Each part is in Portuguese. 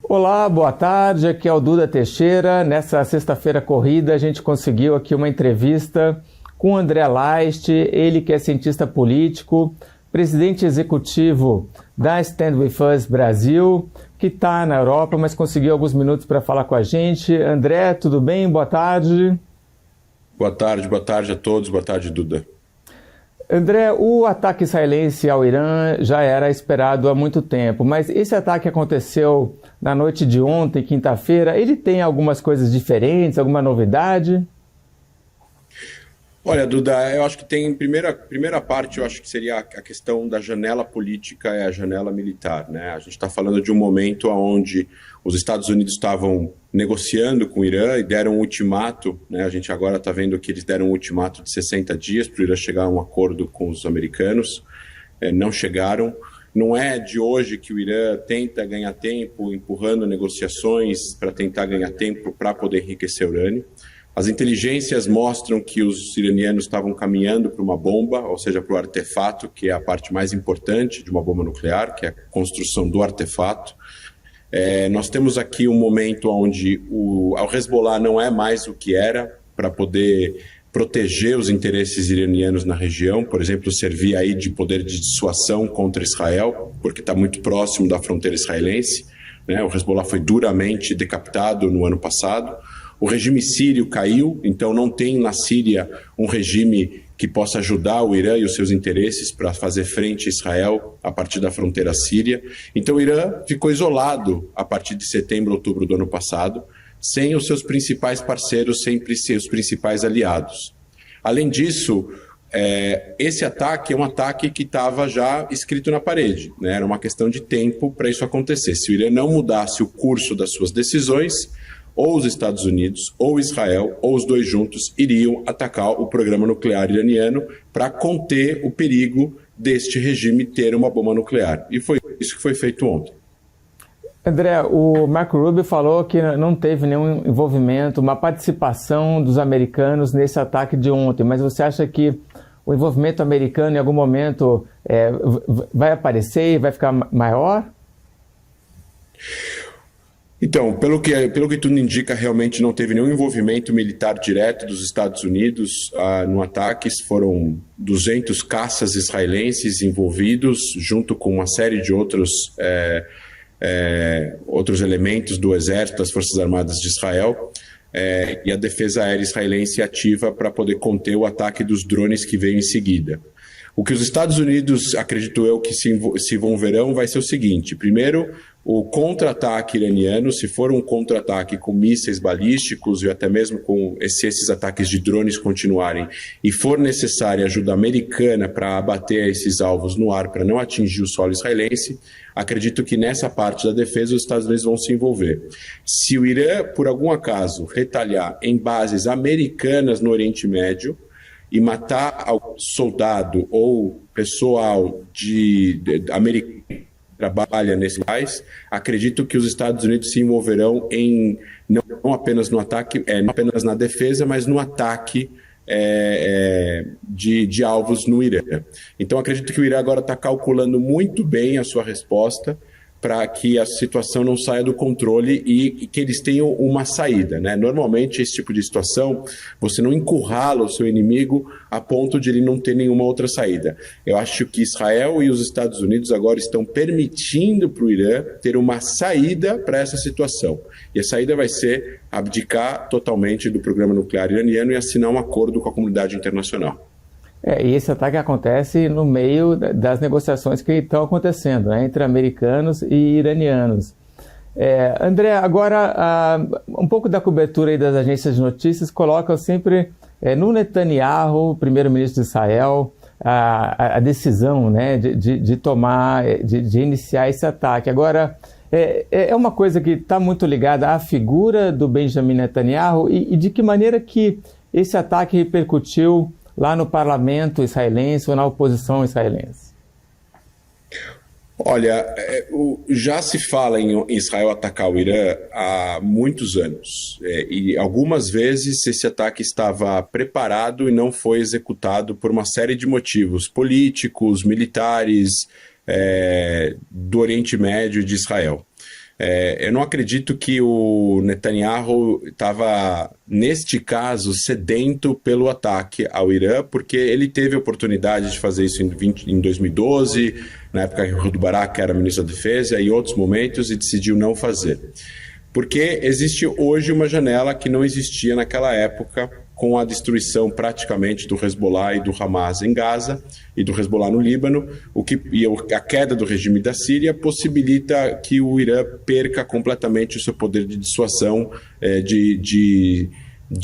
Olá, boa tarde, aqui é o Duda Teixeira. Nessa sexta-feira corrida a gente conseguiu aqui uma entrevista com o André Leist, ele que é cientista político, presidente executivo da Stand With Us Brasil, que está na Europa, mas conseguiu alguns minutos para falar com a gente. André, tudo bem? Boa tarde. Boa tarde a todos, boa tarde, Duda. André, o ataque israelense ao Irã já era esperado há muito tempo, mas esse ataque aconteceu na noite de ontem, quinta-feira. Ele tem algumas coisas diferentes, alguma novidade? Olha, Duda, eu acho que tem, primeira parte, eu acho que seria a questão da janela política e a janela militar, né? A gente está falando de um momento onde os Estados Unidos estavam negociando com o Irã e deram um ultimato, né? A gente agora está vendo que eles deram um ultimato de 60 dias para o Irã chegar a um acordo com os americanos, não chegaram. Não é de hoje que o Irã tenta ganhar tempo, empurrando negociações para tentar ganhar tempo para poder enriquecer urânio. As inteligências mostram que os iranianos estavam caminhando para uma bomba, ou seja, para o artefato, que é a parte mais importante de uma bomba nuclear, que é a construção do artefato. Nós temos aqui um momento onde o Hezbollah não é mais o que era para poder proteger os interesses iranianos na região, por exemplo, servir aí de poder de dissuasão contra Israel, porque está muito próximo da fronteira israelense, né? O Hezbollah foi duramente decapitado no ano passado. O regime sírio caiu, então não tem na Síria um regime que possa ajudar o Irã e os seus interesses para fazer frente a Israel a partir da fronteira síria. Então o Irã ficou isolado a partir de setembro, outubro do ano passado, sem os seus principais parceiros, sem seus principais aliados. Além disso, esse ataque é um ataque que estava já escrito na parede, né? Era uma questão de tempo para isso acontecer. Se o Irã não mudasse o curso das suas decisões, ou os Estados Unidos, ou Israel, ou os dois juntos, iriam atacar o programa nuclear iraniano para conter o perigo deste regime ter uma bomba nuclear. E foi isso que foi feito ontem. André, o Marco Rubio falou que não teve nenhum envolvimento, uma participação dos americanos nesse ataque de ontem, mas você acha que o envolvimento americano em algum momento vai aparecer e vai ficar maior? Então, pelo que tudo indica, realmente não teve nenhum envolvimento militar direto dos Estados Unidos no ataque. Foram 200 caças israelenses envolvidos, junto com uma série de outros elementos do Exército, das Forças Armadas de Israel, e a defesa aérea israelense ativa para poder conter o ataque dos drones que veio em seguida. O que os Estados Unidos, acredito eu, que se envolverão vai ser o seguinte: primeiro, o contra-ataque iraniano, se for um contra-ataque com mísseis balísticos e até mesmo com esses ataques de drones continuarem, e for necessária ajuda americana para abater esses alvos no ar, para não atingir o solo israelense, acredito que nessa parte da defesa os Estados Unidos vão se envolver. Se o Irã, por algum acaso, retalhar em bases americanas no Oriente Médio, e matar algum soldado ou pessoal americano que trabalha nesse país, acredito que os Estados Unidos se envolverão não apenas no ataque, não apenas na defesa, mas no ataque de alvos no Irã. Então acredito que o Irã agora está calculando muito bem a sua resposta para que a situação não saia do controle e que eles tenham uma saída, né? Normalmente, esse tipo de situação, você não encurrala o seu inimigo a ponto de ele não ter nenhuma outra saída. Eu acho que Israel e os Estados Unidos agora estão permitindo para o Irã ter uma saída para essa situação. E a saída vai ser abdicar totalmente do programa nuclear iraniano e assinar um acordo com a comunidade internacional. E esse ataque acontece no meio das negociações que estão acontecendo, né, entre americanos e iranianos. André, agora um pouco da cobertura aí das agências de notícias colocam sempre no Netanyahu, primeiro-ministro de Israel, a decisão, né, de tomar, de iniciar esse ataque. Agora, é uma coisa que está muito ligada à figura do Benjamin Netanyahu e de que maneira que esse ataque repercutiu lá no parlamento israelense ou na oposição israelense? Olha, já se fala em Israel atacar o Irã há muitos anos. E algumas vezes esse ataque estava preparado e não foi executado por uma série de motivos políticos, militares, do Oriente Médio e de Israel. Eu não acredito que o Netanyahu estava, neste caso, sedento pelo ataque ao Irã, porque ele teve a oportunidade de fazer isso em 2012, na época que o Ehud Barak era ministro da Defesa, e em outros momentos, e decidiu não fazer. Porque existe hoje uma janela que não existia naquela época, com a destruição praticamente do Hezbollah e do Hamas em Gaza e do Hezbollah no Líbano, e a queda do regime da Síria possibilita que o Irã perca completamente o seu poder de dissuasão de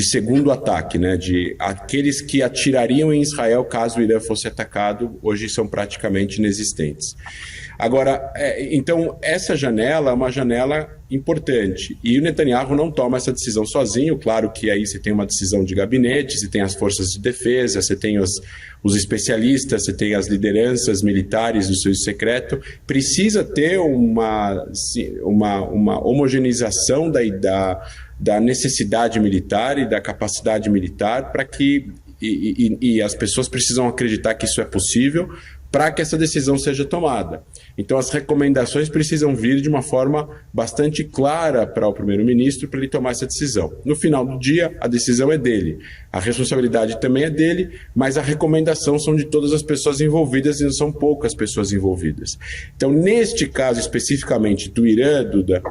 segundo ataque, né? De aqueles que atirariam em Israel caso o Irã fosse atacado, hoje são praticamente inexistentes. Agora, então, essa janela é uma janela importante. E o Netanyahu não toma essa decisão sozinho. Claro que aí você tem uma decisão de gabinete, você tem as forças de defesa, você tem os especialistas, você tem as lideranças militares do serviço secreto. Precisa ter uma homogeneização da necessidade militar e da capacidade militar para que... E as pessoas precisam acreditar que isso é possível para que essa decisão seja tomada. Então, as recomendações precisam vir de uma forma bastante clara para o primeiro-ministro para ele tomar essa decisão. No final do dia, a decisão é dele. A responsabilidade também é dele, mas a recomendação são de todas as pessoas envolvidas e não são poucas pessoas envolvidas. Então, neste caso especificamente do Irã, Duda,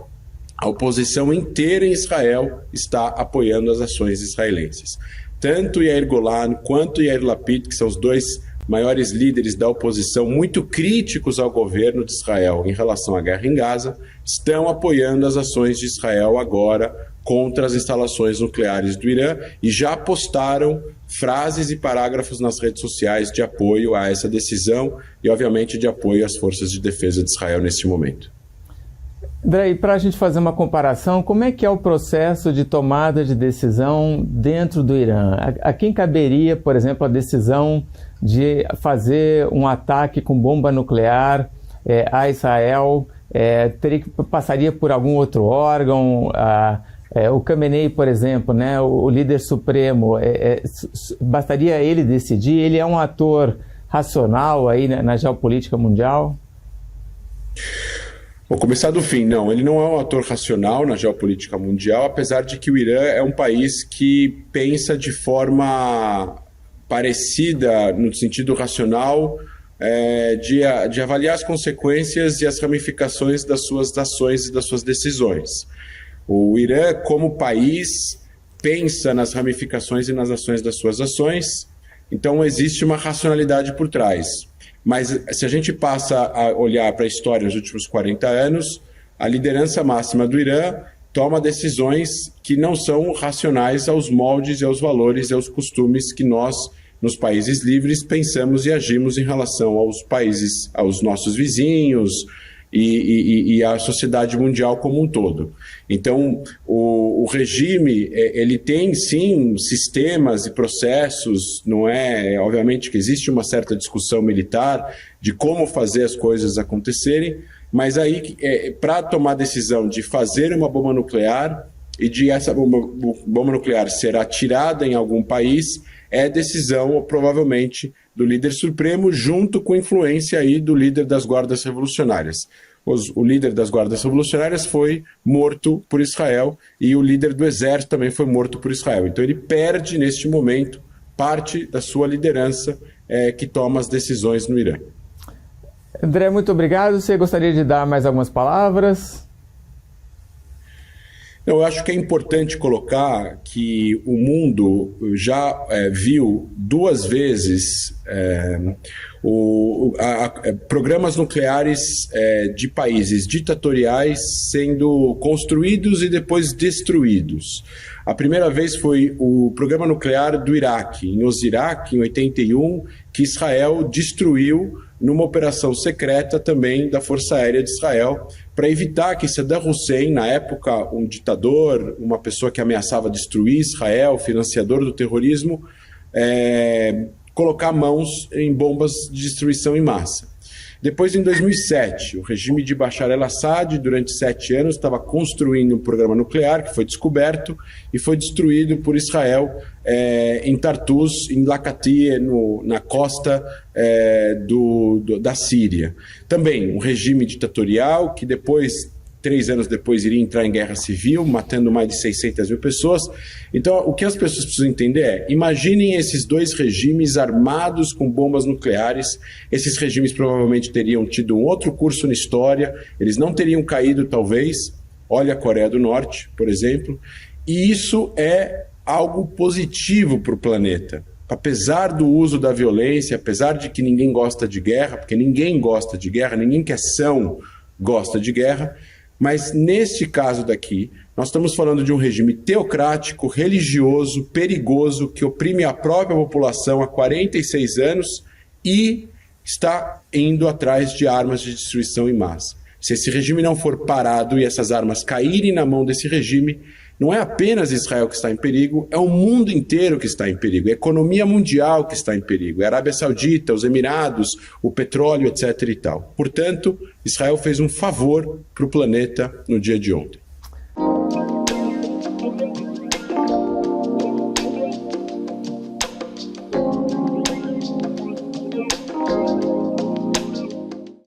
a oposição inteira em Israel está apoiando as ações israelenses. Tanto Yair Golan quanto Yair Lapid, que são os dois maiores líderes da oposição, muito críticos ao governo de Israel em relação à guerra em Gaza, estão apoiando as ações de Israel agora contra as instalações nucleares do Irã e já postaram frases e parágrafos nas redes sociais de apoio a essa decisão e, obviamente, de apoio às forças de defesa de Israel nesse momento. André, para a gente fazer uma comparação, como é que é o processo de tomada de decisão dentro do Irã? A quem caberia, por exemplo, a decisão de fazer um ataque com bomba nuclear a Israel? Passaria por algum outro órgão? O Khamenei, por exemplo, né, o líder supremo, bastaria ele decidir? Ele é um ator racional aí na geopolítica mundial? Vou começar do fim. Não, ele não é um ator racional na geopolítica mundial, apesar de que o Irã é um país que pensa de forma parecida, no sentido racional, de avaliar as consequências e as ramificações das suas ações e das suas decisões. O Irã, como país, pensa nas ramificações e nas ações das suas ações, então existe uma racionalidade por trás. Mas se a gente passa a olhar para a história nos últimos 40 anos, a liderança máxima do Irã toma decisões que não são racionais aos moldes e aos valores e aos costumes que nós, nos países livres, pensamos e agimos em relação aos países, aos nossos vizinhos e à sociedade mundial como um todo. Então, o regime, ele tem sim sistemas e processos, não é? Obviamente que existe uma certa discussão militar de como fazer as coisas acontecerem, mas aí, para tomar a decisão de fazer uma bomba nuclear e de essa bomba nuclear ser atirada em algum país, é decisão, provavelmente, do líder supremo, junto com influência aí do líder das guardas revolucionárias. O líder das guardas revolucionárias foi morto por Israel e o líder do exército também foi morto por Israel. Então ele perde, neste momento, parte da sua liderança que toma as decisões no Irã. André, muito obrigado. Você gostaria de dar mais algumas palavras? Eu acho que é importante colocar que o mundo já viu duas vezes programas nucleares de países ditatoriais sendo construídos e depois destruídos. A primeira vez foi o programa nuclear do Iraque, em Osirak, em 81, que Israel destruiu numa operação secreta também da Força Aérea de Israel, para evitar que Saddam Hussein, na época um ditador, uma pessoa que ameaçava destruir Israel, financiador do terrorismo, colocar mãos em bombas de destruição em massa. Depois, em 2007, o regime de Bashar al-Assad, durante 7 anos, estava construindo um programa nuclear que foi descoberto e foi destruído por Israel em Tartus, em Latakia, na costa da Síria. Também um regime ditatorial que depois 3 anos depois iria entrar em guerra civil, matando mais de 600 mil pessoas. Então, o que as pessoas precisam entender é, imaginem esses dois regimes armados com bombas nucleares. Esses regimes provavelmente teriam tido um outro curso na história, eles não teriam caído, talvez. Olha a Coreia do Norte, por exemplo. E isso é algo positivo para o planeta. Apesar do uso da violência, apesar de que ninguém gosta de guerra, porque ninguém gosta de guerra, ninguém que é são gosta de guerra, mas neste caso daqui, nós estamos falando de um regime teocrático, religioso, perigoso, que oprime a própria população há 46 anos e está indo atrás de armas de destruição em massa. Se esse regime não for parado e essas armas caírem na mão desse regime, não é apenas Israel que está em perigo, é o mundo inteiro que está em perigo, é a economia mundial que está em perigo, é a Arábia Saudita, os Emirados, o petróleo, etc. e tal. Portanto, Israel fez um favor para o planeta no dia de ontem.